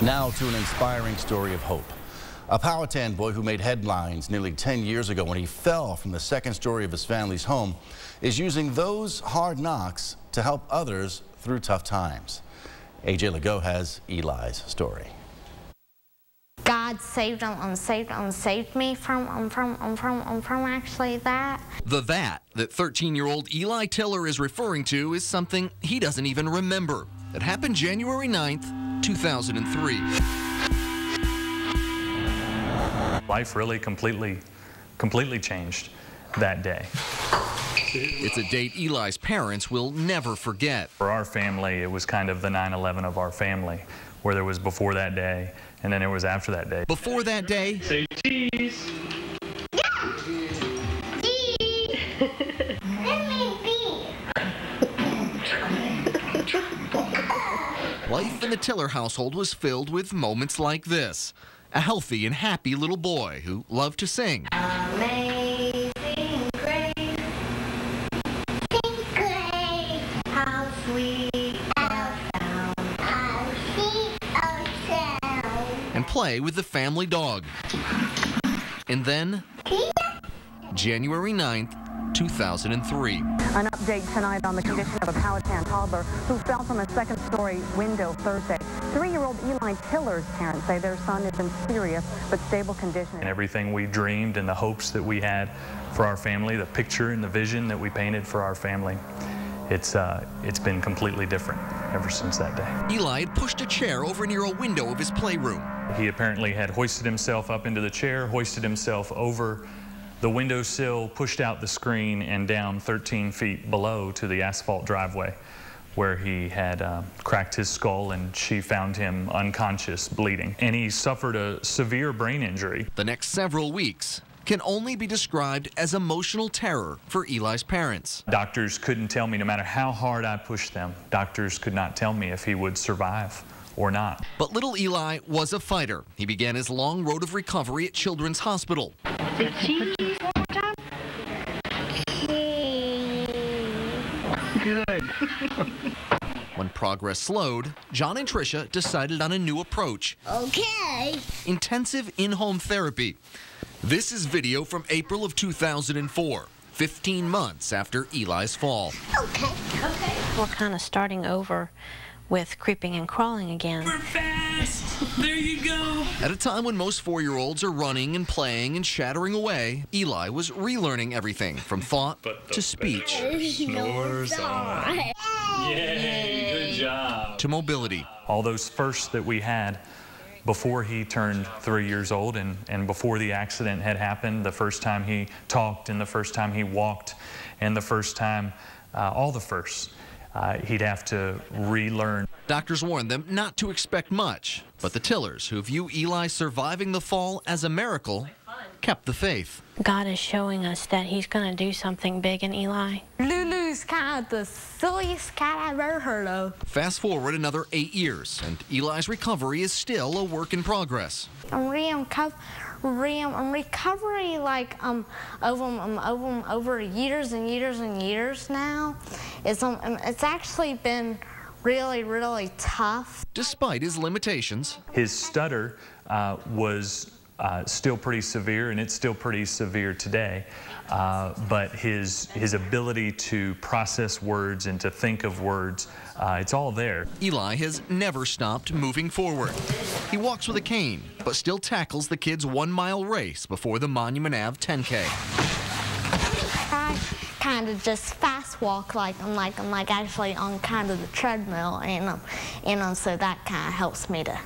Now to an inspiring story of hope. A Powhatan boy who made headlines nearly 10 years ago when he fell from the second story of his family's home is using those hard knocks to help others through tough times. AJ Legault has Eli's story. God saved him and saved me from actually that. The that 13-year-old Eli Tiller is referring to is something he doesn't even remember. It happened January 9th, 2003. Life really completely changed that day. It's a date Eli's parents will never forget. For our family, it was kind of the 9/11 of our family, where there was before that day, and then there was after that day. Before that day, say cheese. Life in the Tiller household was filled with moments like this. A healthy and happy little boy who loved to sing. Amazing grace, how sweet our sound. And play with the family dog. And then, January 9th, 2003. An update tonight on the condition of a Powhatan toddler who fell from a second-story window Thursday. 3-year-old Eli Tiller's parents say their son is in serious but stable condition. And everything we dreamed and the hopes that we had for our family, the picture and the vision that we painted for our family, it's been completely different ever since that day. Eli had pushed a chair over near a window of his playroom. He apparently had hoisted himself up into the chair, hoisted himself over the windowsill, pushed out the screen, and down 13 feet below to the asphalt driveway, where he had cracked his skull, and she found him unconscious, bleeding. And he suffered a severe brain injury. The next several weeks can only be described as emotional terror for Eli's parents. Doctors couldn't tell me, no matter how hard I pushed them, doctors could not tell me if he would survive or not. But little Eli was a fighter. He began his long road of recovery at Children's Hospital. Good. When progress slowed, John and Tricia decided on a new approach. Okay. Intensive in-home therapy. This is video from April of 2004, 15 months after Eli's fall. Okay. We're kind of starting over with creeping and crawling again. We're fast! There you go! At a time when most 4-year-olds are running and playing and chattering away, Eli was relearning everything from thought to speech Snores on. Yay, good job. to mobility. All those firsts that we had before he turned 3 years old and before the accident had happened, the first time he talked and the first time he walked and the first time, all the firsts, he'd have to relearn. Doctors warned them not to expect much, but the Tillers, who view Eli surviving the fall as a miracle, kept the faith. God is showing us that he's going to do something big in Eli. Lulu's kind of the silliest cat I've ever heard of. Fast forward another 8 years, and Eli's recovery is still a work in progress. I'm recovery like over years and years and years now. It's actually been really tough. Despite his limitations, His stutter was still pretty severe, and it's still pretty severe today. But his ability to process words and to think of words, it's all there. Eli has never stopped moving forward. He walks with a cane, but still tackles the kids' 1-mile race before the Monument Ave 10K. I kind of just fast walk like I'm actually on kind of the treadmill, and so that kind of helps me to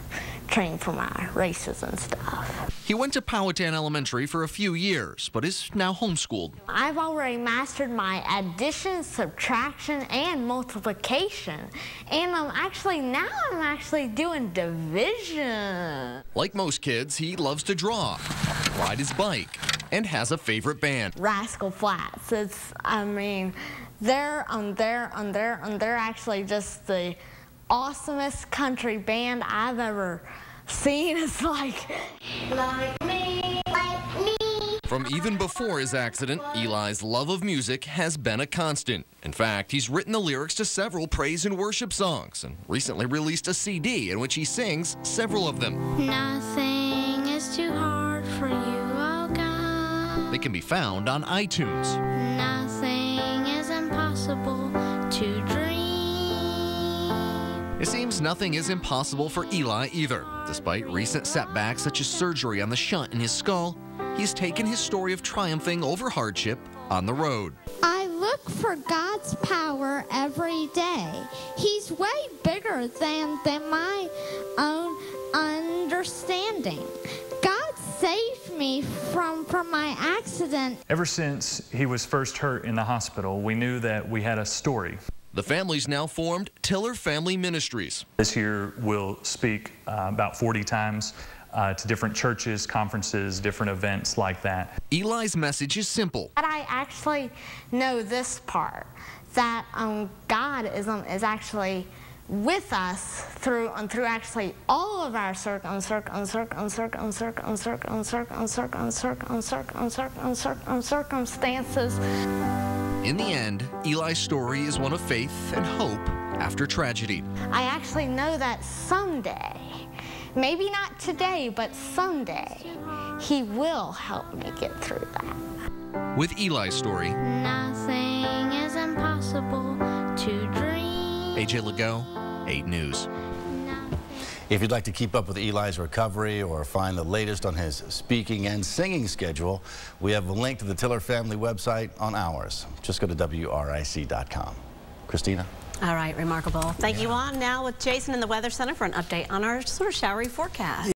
train for my races and stuff. He went to Powhatan Elementary for a few years, but is now homeschooled. I've already mastered my addition, subtraction, and multiplication. And now I'm actually doing division. Like most kids, he loves to draw, ride his bike, and has a favorite band. Rascal Flatts. They're actually just the awesomest country band I've ever seen. It's like me. From even before his accident, Eli's love of music has been a constant. In fact, he's written the lyrics to several praise and worship songs and recently released a CD in which he sings several of them. Nothing is too hard for you, oh God. They can be found on iTunes. Nothing is impossible to dream. It seems nothing is impossible for Eli either. Despite recent setbacks such as surgery on the shunt in his skull, he's taken his story of triumphing over hardship on the road. I look for God's power every day. He's way bigger than my own understanding. God saved me from my accident. Ever since he was first hurt in the hospital, we knew that we had a story. The family's now formed Tiller Family Ministries. This year we'll speak about 40 times to different churches, conferences, different events like that. Eli's message is simple. But I actually know this part, that God is actually with us through actually all of our circumstances. In the end, Eli's story is one of faith and hope after tragedy. I actually know that someday, maybe not today, but someday, He will help me get through that. With Eli's story, Nothing is impossible to dream. AJ Legault, 8 News. If you'd like to keep up with Eli's recovery or find the latest on his speaking and singing schedule, we have a link to the Tiller family website on ours. Just go to WRIC.com. Christina? All right, remarkable. Thank you. On now with Jason in the Weather Center for an update on our sort of showery forecast.